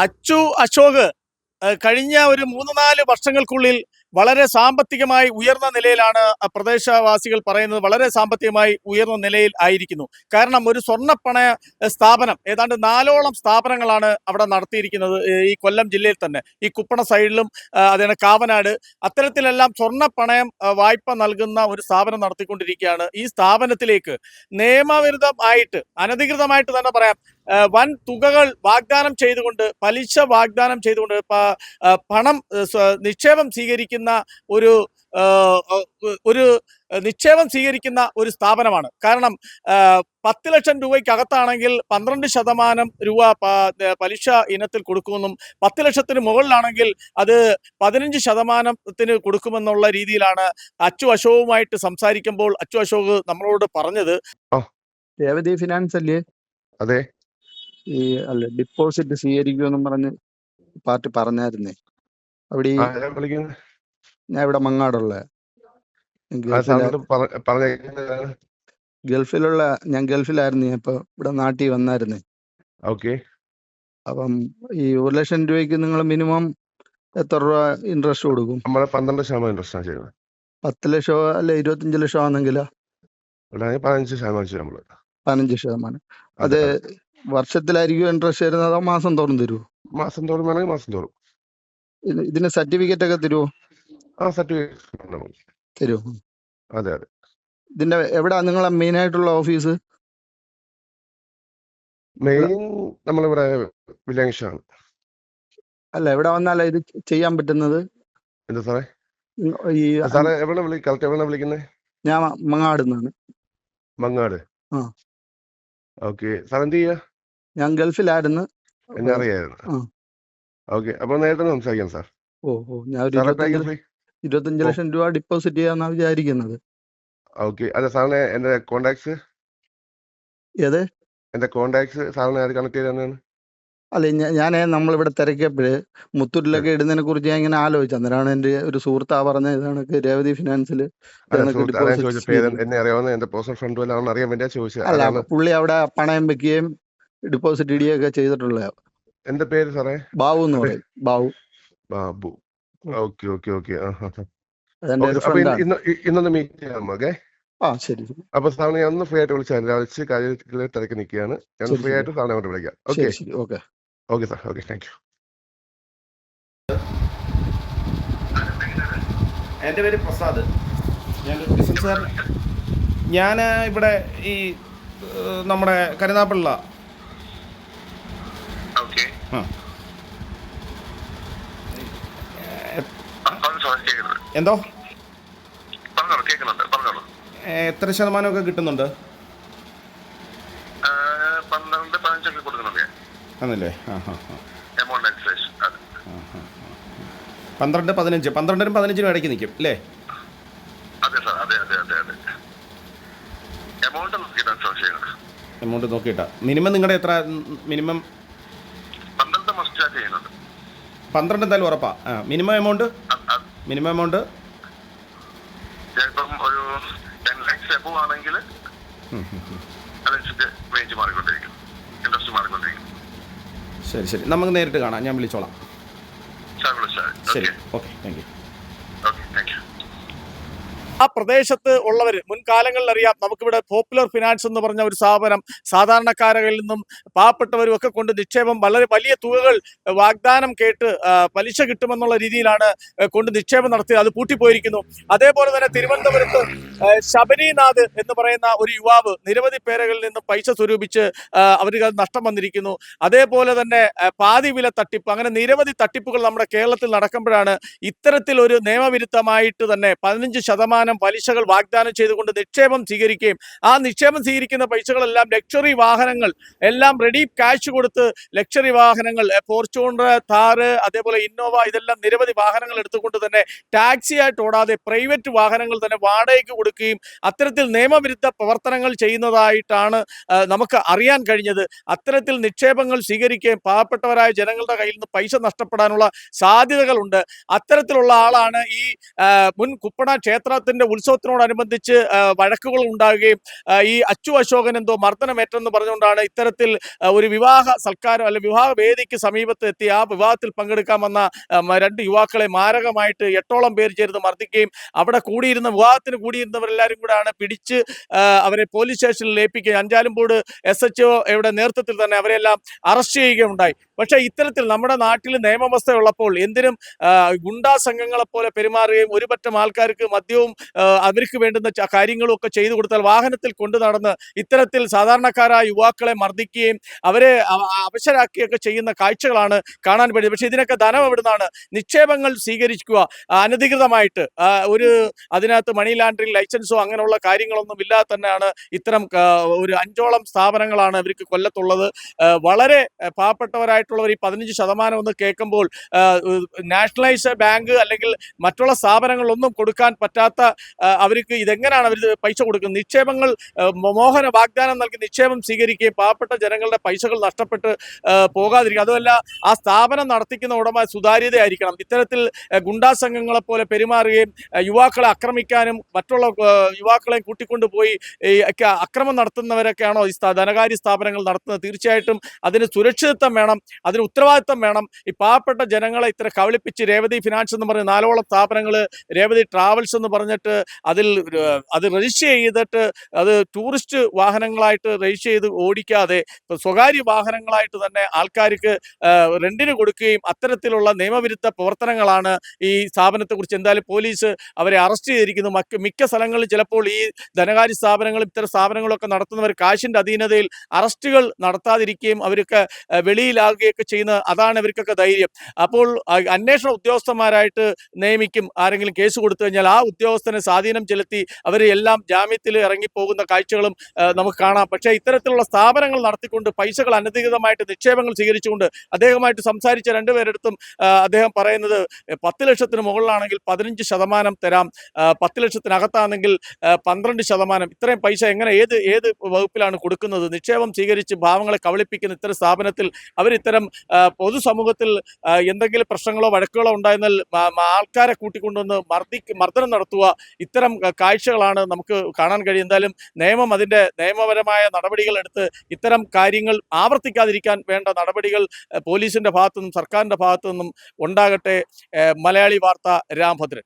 അച്ചു അശോക് കഴിഞ്ഞ ഒരു 3-4 വർഷങ്ങൾക്കുള്ളിൽ വളരെ സാമ്പത്തികമായി ഉയർന്ന നിലയിലാണ് പ്രദേശവാസികൾ പറയുന്നത്. വളരെ സാമ്പത്തികമായി ഉയർന്ന നിലയിൽ ആയിരിക്കുന്നു. കാരണം ഒരു സ്വർണ്ണപ്പണയ സ്ഥാപനം ഏതാണ്ട് 4ഓളം സ്ഥാപനങ്ങളാണ് അവിടെ നടത്തിയിരിക്കുന്നത്. ഈ കൊല്ലം ജില്ലയിൽ തന്നെ ഈ കുപ്പണ സൈഡിലും അതേ കാവനാട് അത്തരത്തിലെല്ലാം സ്വർണ്ണപ്പണയം വായ്പ നൽകുന്ന ഒരു സ്ഥാപനം നടത്തിക്കൊണ്ടിരിക്കുകയാണ്. ഈ സ്ഥാപനത്തിലേക്ക് നിയമവിരുദ്ധമായിട്ട് അനധികൃതമായിട്ട് തന്നെ പറയാം വൻ തുകകൾ വാഗ്ദാനം ചെയ്തുകൊണ്ട് പലിശ വാഗ്ദാനം ചെയ്തുകൊണ്ട് പണം നിക്ഷേപം സ്വീകരിക്കുന്ന ഒരു ഒരു നിക്ഷേപം സ്വീകരിക്കുന്ന ഒരു സ്ഥാപനമാണ്. കാരണം 10 ലക്ഷം രൂപയ്ക്കകത്താണെങ്കിൽ 12% രൂപ പലിശ ഇനത്തിൽ കൊടുക്കുമെന്നും 10 ലക്ഷത്തിന് മുകളിലാണെങ്കിൽ അത് 15% കൊടുക്കുമെന്നുള്ള രീതിയിലാണ് അച്ചു അശോകുമായിട്ട് സംസാരിക്കുമ്പോൾ അച്ചു അശോക് നമ്മളോട് പറഞ്ഞത്. രേവതി ഫിനാൻസ് അല്ലേ? അതെ. ഈ അല്ല ഡിപ്പോസിറ്റ് സ്വീകരിക്കുമെന്നും പറഞ്ഞ് പാർട്ടി പറഞ്ഞായിരുന്നേ. അവിടെ ഞാൻ ഇവിടെ മങ്ങാടുള്ള ഗൾഫിലുള്ള ഞാൻ ഗൾഫിലായിരുന്നു. ഇപ്പൊ ഇവിടെ നാട്ടിൽ വന്നായിരുന്നേ. അപ്പം ഈ 1 ലക്ഷം രൂപയ്ക്ക് നിങ്ങൾ മിനിമം എത്ര രൂപ ഇൻട്രസ്റ്റ് കൊടുക്കും? 12% ഇൻട്രസ്റ്റ് ആണ് ചെയ്യുന്നത്. 10 ലക്ഷം അല്ലെ 25 ലക്ഷം ആണെങ്കിലോ? 15%. അത് വർഷത്തിലായിരിക്കും ഇൻട്രസ്റ്റ് തരുന്നത് അതോ മാസം തോറും തരുമോ? മാസം തോറും വേണമെങ്കിൽ മാസം തോറും. ഇതിന് സർട്ടിഫിക്കറ്റ് ഒക്കെ തരുമോ? സർട്ടിഫിക്കറ്റ് തരുമോ? അതെ അതെ. ഇതിന്റെ എവിടാ നിങ്ങളെ മെയിൻ ആയിട്ടുള്ള ഓഫീസ്? മെയിൻ നമ്മളിവിടെ വില്ലേജാണ്. അല്ല എവിടെ വന്നാലേ ഇത് ചെയ്യാൻ പറ്റുന്നത്? എന്താ സാറേ? ഈ സാറേ എവിടെ വിളിക്കുന്നത്? ഞാൻ മങ്ങാടുന്നാണ്. മങ്ങാട്. ഓക്കെ. സാർ എന്ത് ചെയ്യാ? ഞാൻ ഗൾഫിലായിരുന്നു. എന്നെ അറിയായിരുന്നു. ഓക്കെ. അപ്പൊ നേരത്തെ സംസാരിക്കാം സാർ. ഞാൻ ഒരു 25 ലക്ഷം രൂപ ഡിപ്പോസിറ്റ് ചെയ്യാന്നാ വിചാരിക്കുന്നത്. ഓക്കെ. അതെ സാറിന് എന്റെ കോണ്ടാക്ട്സ് സാറിനെ കണക്ട് ചെയ്താണ്. അല്ല ഞാൻ നമ്മളിവിടെ തിരക്കിയപ്പോഴ് മുത്തൂരിലൊക്കെ ഇടുന്നതിനെ കുറിച്ച് ഞാൻ ഇങ്ങനെ ആലോചിച്ചു. അന്നേരമാണ് എന്റെ ഒരു സുഹൃത്താ പറഞ്ഞ ഇതാണ് രേവതി ഫിനാൻസില് എന്നെ അറിയാവുന്ന എന്റെ പേഴ്സണൽ ഫ്രണ്ട് വല്ലതും അറിയാൻ വേണ്ടിയാ ചോദിച്ചത്. അല്ല പുള്ളി അവിടെ പണയം വെക്കുകയും ഡിപ്പോസിറ്റ് ഇടുകയൊക്കെ ചെയ്തിട്ടുള്ള. എന്റെ പേര് സാറേ ബാബു എന്ന് പറയും. ബാബു. Okay okay okay. ഇന്നൊന്ന് മീറ്റ് ചെയ്യാം. ഓക്കെ. ശരി. അപ്പൊ സാറിന് ഞാൻ ഒന്ന് ഫ്രീ ആയിട്ട് വിളിച്ചാൽ കാര്യത്തിൽ തിരക്ക് നിൽക്കുകയാണ്. ഞാൻ ഫ്രീ ആയിട്ട് സാറിനെ അങ്ങോട്ട് വിളിക്കാം. Okay okay sir. Okay. Thank you. എൻ്റെ പേര് പ്രസാദ്. ഞാൻ ഇവിടെ ഈ നമ്മുടെ കരുനാപ്പള്ള എന്തോ എത്ര ശതമാനമൊക്കെ കിട്ടുന്നുണ്ട്? 12-15 ആണല്ലേ? 12-15 12-15 ഇടയ്ക്ക് നിൽക്കും അല്ലേ? എമൗണ്ട് നോക്കിയിട്ടാ. മിനിമം നിങ്ങളുടെ എത്ര? മിനിമം 12 എന്തായാലും ഉറപ്പാ. മിനിമം എമൗണ്ട് ശരി. നമുക്ക് നേരിട്ട് കാണാം. ഞാൻ വിളിച്ചോളാം. ശരി. ഓക്കെ. Thank you. ആ പ്രദേശത്ത് ഉള്ളവർ മുൻകാലങ്ങളിൽ അറിയാം. നമുക്കിവിടെ പോപ്പുലർ ഫിനാൻസ് എന്ന് പറഞ്ഞ ഒരു സ്ഥാപനം സാധാരണക്കാരിൽ നിന്നും പാവപ്പെട്ടവരും ഒക്കെ കൊണ്ട് നിക്ഷേപം വളരെ വലിയ തുകകൾ വാഗ്ദാനം കേട്ട് പലിശ കിട്ടുമെന്നുള്ള രീതിയിലാണ് കൊണ്ട് നിക്ഷേപം നടത്തിയത്. അത് പൂട്ടിപ്പോയിരിക്കുന്നു. അതേപോലെ തന്നെ തിരുവനന്തപുരത്ത് ശബരിനാഥ് എന്ന് പറയുന്ന ഒരു യുവാവ് നിരവധി പേരുകളിൽ നിന്ന് പൈസ സ്വരൂപിച്ച് അവർക്ക് നഷ്ടം വന്നിരിക്കുന്നു. അതേപോലെ തന്നെ പാതി വില തട്ടിപ്പ്, അങ്ങനെ നിരവധി തട്ടിപ്പുകൾ നമ്മുടെ കേരളത്തിൽ നടക്കുമ്പോഴാണ് ഇത്തരത്തിൽ ഒരു നിയമവിരുദ്ധമായിട്ട് തന്നെ 15% പലിശകൾ വാഗ്ദാനം ചെയ്തുകൊണ്ട് നിക്ഷേപം സ്വീകരിക്കുകയും ആ നിക്ഷേപം സ്വീകരിക്കുന്ന പൈസകളെല്ലാം ലക്ഷറി വാഹനങ്ങൾ എല്ലാം റെഡി ക്യാഷ് കൊടുത്ത് ലക്ഷറി വാഹനങ്ങൾ ഫോർച്യൂണർ, താറ്, അതേപോലെ ഇന്നോവ ഇതെല്ലാം നിരവധി വാഹനങ്ങൾ എടുത്തുകൊണ്ട് തന്നെ ടാക്സി ആയിട്ട് ഓടാതെ പ്രൈവറ്റ് വാഹനങ്ങൾ തന്നെ വാടകയ്ക്ക് കൊടുക്കുകയും അത്തരത്തിൽ നിയമവിരുദ്ധ പ്രവർത്തനങ്ങൾ ചെയ്യുന്നതായിട്ടാണ് നമുക്ക് അറിയാൻ കഴിഞ്ഞത്. അത്തരത്തിൽ നിക്ഷേപങ്ങൾ സ്വീകരിക്കുകയും പാവപ്പെട്ടവരായ ജനങ്ങളുടെ കയ്യിൽ നിന്ന് പൈസ നഷ്ടപ്പെടാനുള്ള സാധ്യതകളുണ്ട്. അത്തരത്തിലുള്ള ആളാണ് ഈ മുൻ കുപ്പണ ക്ഷേത്രത്തിന് ഓണത്തിന്റെ ഉത്സവത്തിനോടനുബന്ധിച്ച് വഴക്കുകൾ ഉണ്ടാകുകയും ഈ അച്ചു അശോകൻ എന്തോ മർദ്ദനമേറ്റെന്ന് പറഞ്ഞുകൊണ്ടാണ് ഇത്തരത്തിൽ ഒരു വിവാഹ സൽക്കാരം അല്ലെ വിവാഹ വേദിക്ക് സമീപത്ത് എത്തി ആ വിവാഹത്തിൽ പങ്കെടുക്കാൻ വന്ന 2 യുവാക്കളെ മാരകമായിട്ട് 8ഓളം പേർ ചേർന്ന് മർദ്ദിക്കുകയും അവിടെ വിവാഹത്തിന് കൂടിയിരുന്നവരെല്ലാവരും കൂടെയാണ് പിടിച്ച് അവരെ പോലീസ് സ്റ്റേഷനിൽ ഏൽപ്പിക്കുകയും അഞ്ചാലുംമൂട് SHO യുടെ നേതൃത്വത്തിൽ തന്നെ അവരെല്ലാം അറസ്റ്റ് ചെയ്യുകയുണ്ടായി. പക്ഷേ ഇത്തരത്തിൽ നമ്മുടെ നാട്ടിൽ നിയമവ്യവസ്ഥ ഉള്ളപ്പോൾ എന്തിനും ഗുണ്ടാ സംഘങ്ങളെ പോലെ പെരുമാറുകയും ഒരു പറ്റം ആൾക്കാർക്ക് മദ്യവും അവർക്ക് വേണ്ടുന്ന കാര്യങ്ങളും ഒക്കെ ചെയ്തു കൊടുത്താൽ വാഹനത്തിൽ കൊണ്ടു നടന്ന് ഇത്തരത്തിൽ സാധാരണക്കാരായ യുവാക്കളെ മർദ്ദിക്കുകയും അവരെ അവശരാക്കുകയൊക്കെ ചെയ്യുന്ന കാഴ്ചകളാണ് കാണാൻ കഴിയുന്നത്. പക്ഷേ ഇതിനൊക്കെ ധനം എവിടുന്നാണ്? നിക്ഷേപങ്ങൾ സ്വീകരിക്കുക അനധികൃതമായിട്ട് അതിനകത്ത് മണി ലാൻഡറിംഗ് ലൈസൻസോ അങ്ങനെയുള്ള കാര്യങ്ങളൊന്നും ഇല്ലാതെ തന്നെയാണ് ഇത്തരം ഒരു 5ഓളം സ്ഥാപനങ്ങളാണ് ഇവർക്ക് കൊല്ലത്തുള്ളത്. വളരെ പാവപ്പെട്ടവരായിട്ടുള്ളവർ ഈ 15% എന്ന് കേൾക്കുമ്പോൾ നാഷണലൈസ്ഡ് ബാങ്ക് അല്ലെങ്കിൽ മറ്റുള്ള സ്ഥാപനങ്ങളൊന്നും കൊടുക്കാൻ പറ്റാത്ത അവർക്ക് ഇതെങ്ങനെയാണ് അവർ പൈസ കൊടുക്കുന്നത്? നിക്ഷേപങ്ങൾ മോഹന വാഗ്ദാനം നൽകി നിക്ഷേപം സ്വീകരിക്കുകയും പാവപ്പെട്ട ജനങ്ങളുടെ പൈസകൾ നഷ്ടപ്പെട്ട് പോകാതിരിക്കുക. അതുമല്ല ആ സ്ഥാപനം നടത്തിക്കുന്ന ഉടമ സുതാര്യതയായിരിക്കണം. ഇത്തരത്തിൽ ഗുണ്ടാ സംഘങ്ങളെ പോലെ പെരുമാറുകയും യുവാക്കളെ ആക്രമിക്കാനും മറ്റുള്ള യുവാക്കളെ കൂട്ടിക്കൊണ്ടുപോയി അക്രമം നടത്തുന്നവരൊക്കെയാണോ ഈ ധനകാര്യ സ്ഥാപനങ്ങൾ നടത്തുന്നത്? തീർച്ചയായിട്ടും അതിന് സുരക്ഷിതത്വം വേണം, അതിന് ഉത്തരവാദിത്വം വേണം. ഈ പാവപ്പെട്ട ജനങ്ങളെ ഇത്ര കബളിപ്പിച്ച് രേവതി ഫിനാൻസ് എന്ന് പറഞ്ഞ് 4ഓളം സ്ഥാപനങ്ങൾ, രേവതി ട്രാവൽസ് എന്ന് പറഞ്ഞിട്ട് അത് രജിസ്റ്റർ ചെയ്തിട്ട് അത് ടൂറിസ്റ്റ് വാഹനങ്ങളായിട്ട് രജിസ്റ്റർ ചെയ്ത് ഓടിക്കാതെ സ്വകാര്യ വാഹനങ്ങളായിട്ട് തന്നെ ആൾക്കാർക്ക് റെന്റിന് കൊടുക്കുകയും അത്തരത്തിലുള്ള നിയമവിരുദ്ധ പ്രവർത്തനങ്ങളാണ് ഈ സ്ഥാപനത്തെക്കുറിച്ച്. എന്തായാലും പോലീസ് അവരെ അറസ്റ്റ് ചെയ്തിരിക്കുന്നു. മിക്ക സ്ഥലങ്ങളിൽ ചിലപ്പോൾ ഈ ധനകാര്യ സ്ഥാപനങ്ങളും ഇത്തരം സ്ഥാപനങ്ങളൊക്കെ നടത്തുന്നവർ കാശിൻ്റെ അധീനതയിൽ അറസ്റ്റുകൾ നടത്താതിരിക്കുകയും അവർക്ക് വെളിയിലാകുകയൊക്കെ ചെയ്യുന്ന അതാണ് ഇവർക്കൊക്കെ ധൈര്യം. അപ്പോൾ അന്വേഷണ ഉദ്യോഗസ്ഥന്മാരായിട്ട് നിയമിക്കും. ആരെങ്കിലും കേസ് കൊടുത്തു കഴിഞ്ഞാൽ ആ ഉദ്യോഗസ്ഥനെ സ്വാധീനം ചെലുത്തി അവർ എല്ലാം ജാമ്യത്തിൽ ഇറങ്ങിപ്പോകുന്ന കാഴ്ചകളും നമുക്ക് കാണാം. പക്ഷേ ഇത്തരത്തിലുള്ള സ്ഥാപനങ്ങൾ നടത്തിക്കൊണ്ട് പൈസകൾ അനധികൃതമായിട്ട് നിക്ഷേപങ്ങൾ സ്വീകരിച്ചുകൊണ്ട് അദ്ദേഹമായിട്ട് സംസാരിച്ച 2 പേരെടുത്തും അദ്ദേഹം പറയുന്നത് 10 ലക്ഷത്തിന് മുകളിലാണെങ്കിൽ 15% തരാം, 10 ലക്ഷത്തിനകത്താണെങ്കിൽ 12%. ഇത്രയും പൈസ എങ്ങനെ ഏത് വകുപ്പിലാണ് കൊടുക്കുന്നത്? നിക്ഷേപം സ്വീകരിച്ച് പാവങ്ങളെ കബളിപ്പിക്കുന്ന ഇത്തരം സ്ഥാപനത്തിൽ അവരിത്തരം പൊതുസമൂഹത്തിൽ എന്തെങ്കിലും പ്രശ്നങ്ങളോ വഴക്കുകളോ ഉണ്ടായിരുന്നാൽ ആൾക്കാരെ കൂട്ടിക്കൊണ്ടുവന്ന് മർദ്ദനം നടത്തുക, ഇത്തരം കാഴ്ചകളാണ് നമുക്ക് കാണാൻ കഴിയും. എന്തായാലും നിയമം അതിൻ്റെ നിയമപരമായ നടപടികൾ എടുത്ത് ഇത്തരം കാര്യങ്ങൾ ആവർത്തിക്കാതിരിക്കാൻ വേണ്ട നടപടികൾ പോലീസിൻ്റെ ഭാഗത്തു നിന്നും സർക്കാരിൻ്റെ ഭാഗത്തു നിന്നും ഉണ്ടാകട്ടെ. മലയാളി വാർത്ത, രാംഭദ്രൻ.